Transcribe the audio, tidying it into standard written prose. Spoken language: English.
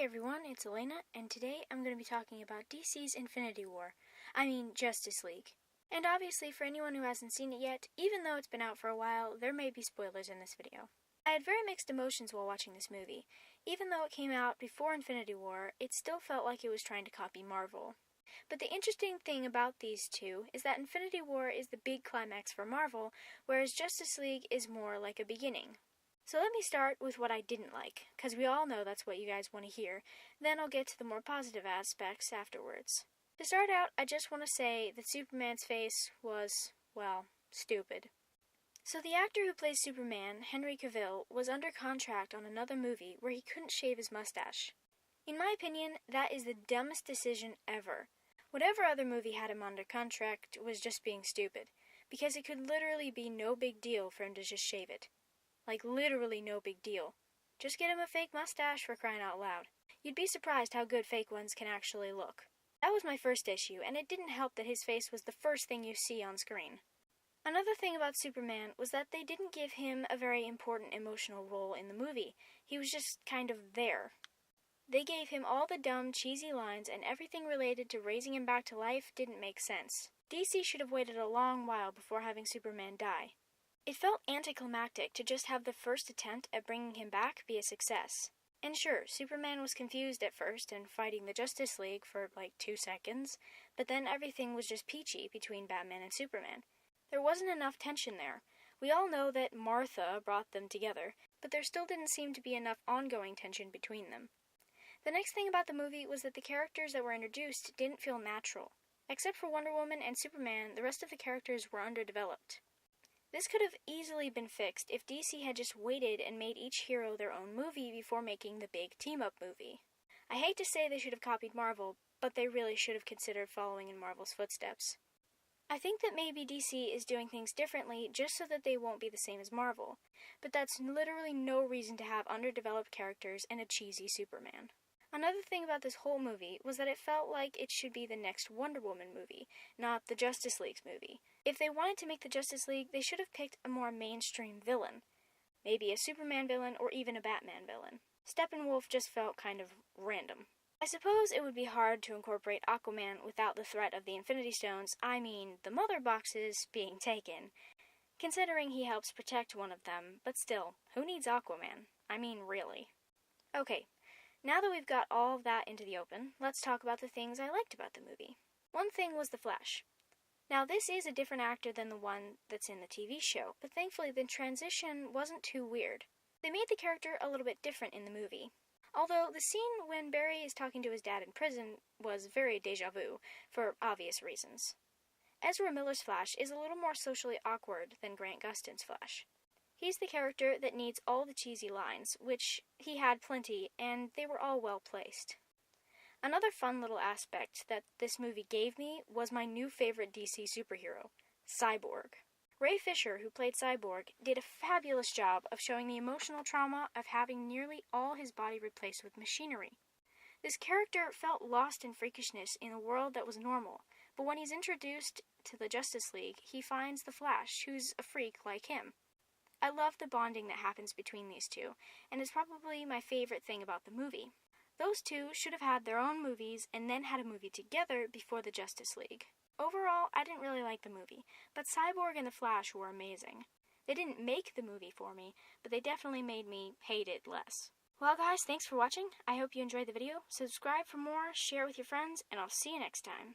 Hey everyone, it's Elena, and today I'm going to be talking about DC's Justice League. And obviously, for anyone who hasn't seen it yet, even though it's been out for a while, there may be spoilers in this video. I had very mixed emotions while watching this movie. Even though it came out before Infinity War, it still felt like it was trying to copy Marvel. But the interesting thing about these two is that Infinity War is the big climax for Marvel, whereas Justice League is more like a beginning. So let me start with what I didn't like, because we all know that's what you guys want to hear. Then I'll get to the more positive aspects afterwards. To start out, I just want to say that Superman's face was, well, stupid. So the actor who plays Superman, Henry Cavill, was under contract on another movie where he couldn't shave his mustache. In my opinion, that is the dumbest decision ever. Whatever other movie had him under contract was just being stupid, because it could literally be no big deal for him to just shave it. Like, literally no big deal. Just get him a fake mustache, for crying out loud. You'd be surprised how good fake ones can actually look. That was my first issue, and it didn't help that his face was the first thing you see on screen. Another thing about Superman was that they didn't give him a very important emotional role in the movie. He was just kind of there. They gave him all the dumb, cheesy lines, and everything related to raising him back to life didn't make sense. DC should have waited a long while before having Superman die. It felt anticlimactic to just have the first attempt at bringing him back be a success. And sure, Superman was confused at first and fighting the Justice League for like 2 seconds, but then everything was just peachy between Batman and Superman. There wasn't enough tension there. We all know that Martha brought them together, but there still didn't seem to be enough ongoing tension between them. The next thing about the movie was that the characters that were introduced didn't feel natural. Except for Wonder Woman and Superman, the rest of the characters were underdeveloped. This could have easily been fixed if DC had just waited and made each hero their own movie before making the big team-up movie. I hate to say they should have copied Marvel, but they really should have considered following in Marvel's footsteps. I think that maybe DC is doing things differently just so that they won't be the same as Marvel, but that's literally no reason to have underdeveloped characters and a cheesy Superman. Another thing about this whole movie was that it felt like it should be the next Wonder Woman movie, not the Justice League's movie. If they wanted to make the Justice League, they should have picked a more mainstream villain. Maybe a Superman villain or even a Batman villain. Steppenwolf just felt kind of random. I suppose it would be hard to incorporate Aquaman without the threat of the Infinity Stones, the Mother Boxes, being taken, considering he helps protect one of them, but still, who needs Aquaman? Really. Okay. Now that we've got all of that into the open, let's talk about the things I liked about the movie. One thing was the Flash. Now, this is a different actor than the one that's in the TV show, but thankfully the transition wasn't too weird. They made the character a little bit different in the movie. Although the scene when Barry is talking to his dad in prison was very déjà vu, for obvious reasons. Ezra Miller's Flash is a little more socially awkward than Grant Gustin's Flash. He's the character that needs all the cheesy lines, which he had plenty, and they were all well placed. Another fun little aspect that this movie gave me was my new favorite DC superhero, Cyborg. Ray Fisher, who played Cyborg, did a fabulous job of showing the emotional trauma of having nearly all his body replaced with machinery. This character felt lost in freakishness in a world that was normal, but when he's introduced to the Justice League, he finds the Flash, who's a freak like him. I love the bonding that happens between these two, and it's probably my favorite thing about the movie. Those two should have had their own movies and then had a movie together before the Justice League. Overall, I didn't really like the movie, but Cyborg and the Flash were amazing. They didn't make the movie for me, but they definitely made me hate it less. Well guys, thanks for watching. I hope you enjoyed the video. Subscribe for more, share with your friends, and I'll see you next time.